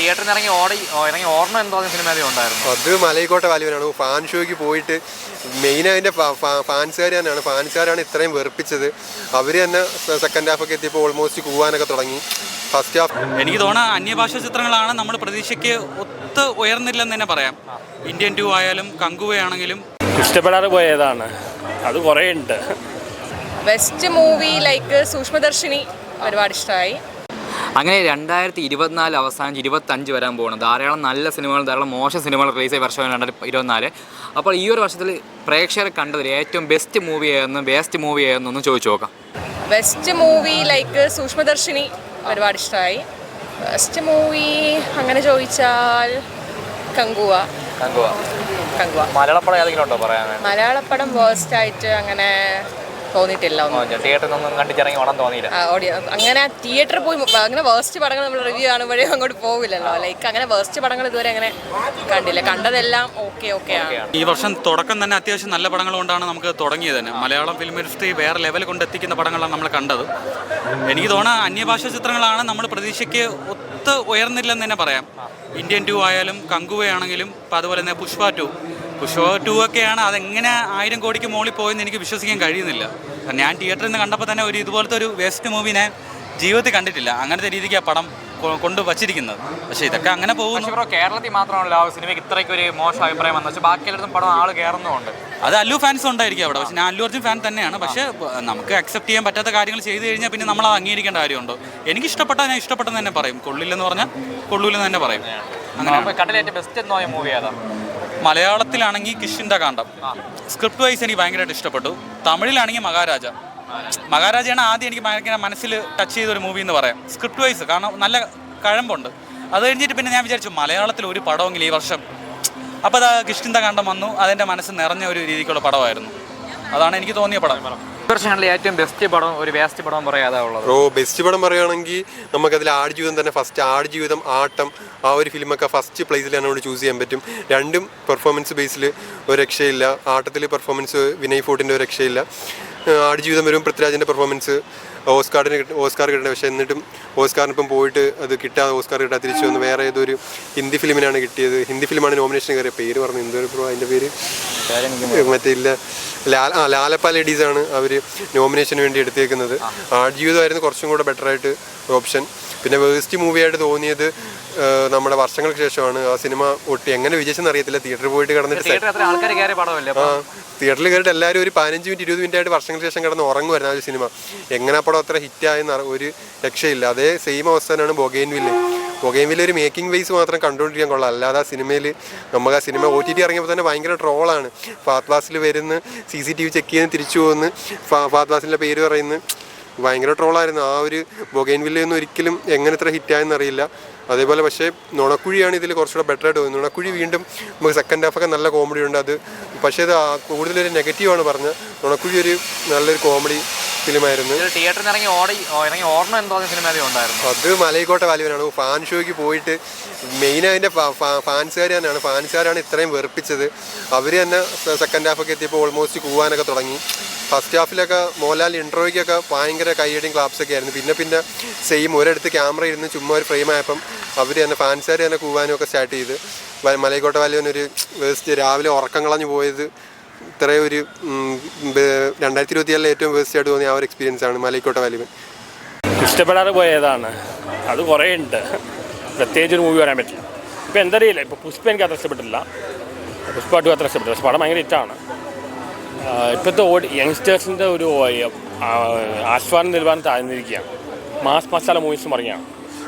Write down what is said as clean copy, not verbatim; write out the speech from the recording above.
തിയേറ്ററിൽ നിന്ന് ഇറങ്ങി ഓർമ്മ എന്ന് തോന്നിയ സിനിമ ഉണ്ടായിരുന്നു. അത് മലൈക്കോട്ടെ വാല്യൂനാണ്. ഫാൻ ഷോയ്ക്ക് പോയിട്ട് മെയിൻ അതിൻ്റെ ഫാൻസുകാരാണ് ഇത്രയും വെറുപ്പിച്ചത്. അവർ തന്നെ സെക്കൻഡ് ഹാഫൊക്കെ എത്തിയപ്പോൾ ഓൾമോസ്റ്റ് കൂവാനൊക്കെ തുടങ്ങി. ഫസ്റ്റ് ഹാഫ് എനിക്ക് തോന്നുന്ന അന്യഭാഷാ ചിത്രങ്ങളാണ് നമ്മൾ പ്രതീക്ഷയ്ക്ക് ഒത്ത് ഉയർന്നില്ലെന്ന് തന്നെ പറയാം. ഇന്ത്യൻ 2 ആയാലും കങ്കുവയാണെങ്കിലും ഇഷ്ടപ്പെടാതെ പോയതാണ്. അത് കുറേ ഉണ്ട്. ബെസ്റ്റ് മൂവി ലൈക്ക് സൂക്ഷ്മദർശിനി ഒരുപാട് ഇഷ്ടമായി. അങ്ങനെ 2024 അവസാനിച്ച് 2025 വരാൻ പോകണം. ധാരാളം നല്ല സിനിമകൾ, ധാരാളം മോശം സിനിമകൾ റിലീസ് ചെയ്ത വർഷമാണ് 2024. അപ്പോൾ ഈ ഒരു വർഷത്തിൽ പ്രേക്ഷകരെ കണ്ടതിൽ ഏറ്റവും ബെസ്റ്റ് മൂവി ആയിരുന്നു ഒന്ന് ചോദിച്ചു നോക്കാം. ബെസ്റ്റ് മൂവി ലൈക്ക് സൂക്ഷ്മദർശിനി ഒരുപാട് ഇഷ്ടമായി. ബെസ്റ്റ് മൂവി അങ്ങനെ ചോദിച്ചാൽ കങ്കുവ. മലയാളപ്പടം ഏതെങ്കിലും ഉണ്ടോ പറയാൻ? മലയാളപ്പടം വേസ്റ്റ് ആയിട്ട് അങ്ങനെ തോന്നിയിട്ടില്ല. തിയേറ്ററിൽ നിന്നും കണ്ടിട്ടിറങ്ങി ഓണം തോന്നിയില്ല. അങ്ങനെ തിയേറ്ററിൽ പോയി അങ്ങനെ വേസ്റ്റ് പടങ്ങൾ നമ്മൾ റിവ്യൂ കാണുമ്പോഴേ അങ്ങോട്ട് പോകില്ലല്ലോ. ലൈക്ക് അങ്ങനെ വേസ്റ്റ് പടങ്ങൾ ഇതുവരെ അങ്ങനെ കണ്ടില്ല. കണ്ടതെല്ലാം ഓക്കെ ആണ്. ഈ വർഷം തുടക്കം തന്നെ അത്യാവശ്യം നല്ല പടങ്ങൾ കൊണ്ടാണ് നമുക്ക് തുടങ്ങിയത് തന്നെ. മലയാളം ഫിലിം ഇൻഡസ്ട്രി വേറെ ലെവൽ കൊണ്ടെത്തിക്കുന്ന പടങ്ങളാണ് നമ്മൾ കണ്ടത്. എനിക്ക് തോന്നുന്ന അന്യഭാഷാ ചിത്രങ്ങളാണ് നമ്മൾ പ്രതീക്ഷയ്ക്ക് ഒത്ത് ഉയർന്നില്ലെന്ന് തന്നെ പറയാം. ഇന്ത്യൻ 2 ആയാലും കങ്കുവയാണെങ്കിലും ഇപ്പോൾ അതുപോലെ തന്നെ പുഷ്പ 2 ഒക്കെയാണ്. അതെങ്ങനെ 1000 കോടിക്ക് മുകളിൽ പോയെന്ന് എനിക്ക് വിശ്വസിക്കാൻ കഴിയുന്നില്ല. ഞാൻ തിയേറ്ററിൽ നിന്ന് കണ്ടപ്പോൾ തന്നെ ഇതുപോലത്തെ ഒരു വേസ്റ്റ് മൂവി ഞാൻ ജീവിതത്തിൽ കണ്ടിട്ടില്ല. അങ്ങനത്തെ രീതിക്ക് ആ പടം കൊണ്ട് വച്ചിരിക്കുന്നത്. പക്ഷേ ഇതൊക്കെ അങ്ങനെ പോകുന്നു. കേരളത്തിൽ മാത്രമല്ല ആ സിനിമയ്ക്ക് ഇത്രയ്ക്ക് ഒരു മോശം അഭിപ്രായം വന്നു. പക്ഷേ ബാക്കി എല്ലായിടത്തും പടം ആൾ കയറുന്നുണ്ട്. അത് അല്ലു ഫാൻസ് ഉണ്ടായിരിക്കും അവിടെ. പക്ഷേ ഞാൻ അല്ലു അർജുൻ ഫാൻ തന്നെയാണ്. പക്ഷേ നമുക്ക് അക്സെപ്റ്റ് ചെയ്യാൻ പറ്റാത്ത കാര്യങ്ങൾ ചെയ്തു കഴിഞ്ഞാൽ പിന്നെ നമ്മൾ അത് അംഗീകരിക്കേണ്ട കാര്യമുണ്ടോ? എനിക്ക് ഇഷ്ടപ്പെട്ടാൽ ഞാൻ ഇഷ്ടപ്പെട്ടെന്ന് തന്നെ പറയും. കൊള്ളില്ലെന്ന് പറഞ്ഞാൽ കൊള്ളൂലെന്ന് തന്നെ പറയും. കണ്ടിട്ട് ബെസ്റ്റ് എന്ന് പറഞ്ഞ മൂവി ഏതാ? മലയാളത്തിലാണെങ്കിൽ കിഷ്കിന്ധാ കാണ്ഡം. സ്ക്രിപ്റ്റ് വൈസ് എനിക്ക് ഭയങ്കരമായിട്ട് ഇഷ്ടപ്പെട്ടു. തമിഴിലാണെങ്കിൽ മഹാരാജയാണ് ആദ്യം എനിക്ക് ഭയങ്കര മനസ്സിൽ ടച്ച് ചെയ്തൊരു മൂവി എന്ന് പറയാം. സ്ക്രിപ്റ്റ് വൈസ് കാരണം നല്ല കഴമ്പുണ്ട്. അത് കഴിഞ്ഞിട്ട് പിന്നെ ഞാൻ വിചാരിച്ചു മലയാളത്തിൽ ഒരു പടമെങ്കിലും ഈ വർഷം. അപ്പോൾ അത് കിഷ്കിന്ധാ കാണ്ഡം വന്നു. അതെൻ്റെ മനസ്സ് നിറഞ്ഞ ഒരു രീതിക്കുള്ള പടമായിരുന്നു. അതാണ് എനിക്ക് തോന്നിയ പടം. വർഷങ്ങളിൽ ഏറ്റവും ബെസ്റ്റ് പടം ഒരു വേസ്റ്റ് പടം പറയാതാ ഉള്ളത്. ബെസ്റ്റ് പടം പറയുകയാണെങ്കിൽ നമുക്കതിൽ ആടുജീവിതം തന്നെ ഫസ്റ്റ്. ആടുജീവിതം, ആട്ടം, ആ ഒരു ഫിലിമൊക്കെ ഫസ്റ്റ് പ്ലേസിൽ എന്നോട് ചൂസ് ചെയ്യാൻ പറ്റും. രണ്ടും പെർഫോമൻസ് ബേസിൽ ഒരു രക്ഷയില്ല. ആട്ടത്തിൽ പെർഫോമൻസ് വിനയ് ഫോർട്ടിൻ്റെ ഒരു രക്ഷയില്ല. ആടുജീവിതം വരും പൃഥ്വിരാജിൻ്റെ പെർഫോമൻസ് ഓസ്കാർ കിട്ടേണ്ട. പക്ഷേ എന്നിട്ടും ഓസ്കാറിനിപ്പം പോയിട്ട് അത് കിട്ടാതെ ഓസ്കാർ കിട്ടാതെ തിരിച്ചു വന്ന് വേറെ ഏതൊരു ഹിന്ദി ഫിലിമിനാണ് കിട്ടിയത്. ഹിന്ദി ഫിലിമാണ് നോമിനേഷൻ കയറിയ. പേര് പറഞ്ഞു എന്തൊരു അതിൻ്റെ പേര് മറ്റേ ഇല്ല. ലാലപ്പ ലേഡീസാണ് അവർ നോമിനേഷന് വേണ്ടി എടുത്തേക്കുന്നത്. ആടുജീവിതമായിരുന്നു കുറച്ചും കൂടെ ബെറ്ററായിട്ട് ഓപ്ഷൻ. പിന്നെ വേസ്റ്റ് മൂവിയായിട്ട് തോന്നിയത് നമ്മുടെ വർഷങ്ങൾക്ക് ശേഷമാണ്. ആ സിനിമ ഒട്ടി എങ്ങനെ വിജയിച്ചെന്ന് അറിയത്തില്ല. തിയേറ്ററിൽ പോയിട്ട് കിടന്നിട്ട് തിയേറ്ററിൽ കയറിയിട്ട് എല്ലാവരും ഒരു 15 മിനിറ്റ് 20 മിനിറ്റ് ആയിട്ട് വർഷങ്ങൾക്ക് ശേഷം കിടന്ന് ഉറങ്ങുമായിരുന്നു ആ ഒരു സിനിമ. എങ്ങനെ പടം അത്ര ഹിറ്റായെന്ന് ഒരു രക്ഷയില്ല. അതേ സെയിം അവസ്ഥ തന്നെയാണ് ബൊഗെയിൻവില്ലെ ഒരു മേക്കിംഗ് വൈസ് മാത്രം കണ്ടുകൊണ്ടിരിക്കാൻ കൊള്ളാം. അല്ലാതെ ആ സിനിമയിൽ നമുക്ക് ആ സിനിമ OTT ഇറങ്ങിയപ്പോൾ തന്നെ ഭയങ്കര ട്രോളാണ്. ഫഹദ് ഫാസിൽ വരുന്ന CCTV ചെക്ക് ചെയ്യുന്ന തിരിച്ചു പോകുന്നു, ഫഹദ് ഫാസിലിൻ്റെ പേര് പറയുന്നു. ഭയങ്കര ട്രോളായിരുന്നു. ആ ഒരു ബൊഗെയിൻവില്ലയൊന്നും ഒരിക്കലും എങ്ങനെ ഇത്ര ഹിറ്റായെന്ന് അറിയില്ല. അതേപോലെ പക്ഷേ നുണക്കുഴിയാണ് ഇതിൽ കുറച്ചുകൂടെ ബെറ്ററായിട്ട് തോന്നുന്നത്. നുണക്കുഴി വീണ്ടും നമുക്ക് സെക്കൻഡ് ഹാഫൊക്കെ നല്ല കോമഡി ഉണ്ട്. അത് പക്ഷേ അത് കൂടുതലൊരു നെഗറ്റീവാണ് പറഞ്ഞത്. നുണക്കുഴി ഒരു നല്ലൊരു കോമഡി ഫിലിമായിരുന്നു. തിയേറ്ററിൽ ഇറങ്ങി ഓർമ്മ എന്ന് തോന്നിയ സിനിമ ഉണ്ടായിരുന്നു. അത് മലൈക്കോട്ടെ വാല്യൂനാണ്. ഫാൻ ഷോയ്ക്ക് പോയിട്ട് മെയിൻ അതിൻ്റെ ഫാൻസുകാരാണ് ഇത്രയും വെറുപ്പിച്ചത്. അവർ തന്നെ സെക്കൻഡ് ഹാഫൊക്കെ എത്തിയപ്പോൾ ഓൾമോസ്റ്റ് കൂവാനൊക്കെ തുടങ്ങി. ഫസ്റ്റ് ഹാഫിലൊക്കെ മോഹൻലാൽ ഇൻട്രോയ്ക്കൊക്കെ ഭയങ്കര കൈയടിയും ക്ലാപ്സൊക്കെ ആയിരുന്നു. പിന്നെ സെയിം ഒരിടത്ത് ക്യാമറ ഇരുന്ന് ചുമ്മാ ഒരു ഫ്രെയിം ആയപ്പം അവർ തന്നെ ഫാൻസുകാർ തന്നെ കൂവാനും ഒക്കെ സ്റ്റാർട്ട് ചെയ്ത്. മലൈക്കോട്ടെ വാല്യൂനൊരു വേസ്റ്റ് രാവിലെ ഉറക്കം കളഞ്ഞു പോയത് ഇത്രയും ഒരു 2024 ഏറ്റവും വേസ്റ്റ് ആയിട്ട് തോന്നിയ ആ ഒരു എക്സ്പീരിയൻസ് ആണ് മലൈക്കോട്ടെ വാല്യൂവൻ. ഇഷ്ടപ്പെടാതെ പോയതാണ്. അത് കുറേ ഉണ്ട്. പ്രത്യേകിച്ച് ഒരു മൂവി പറയാൻ പറ്റില്ല. ഇപ്പോൾ എന്തറിയില്ല. ഇപ്പോൾ പുഷ്പ എനിക്ക് അത്ര ഇഷ്ടപ്പെട്ടില്ല. പുഷ്പ 2 അത്ര ഇഷ്ടപ്പെട്ടില്ല. പക്ഷെ പടം ഭയങ്കര ഹിറ്റാണ്. ഇപ്പോഴത്തെ യങ്സ്റ്റേഴ്സിൻ്റെ ഒരു ആസ്വാദന നിലവാരം താഴ്ന്നിരിക്കുകയാണ്. മാസ് മസാല മൂവീസും പറയുകയാണ്.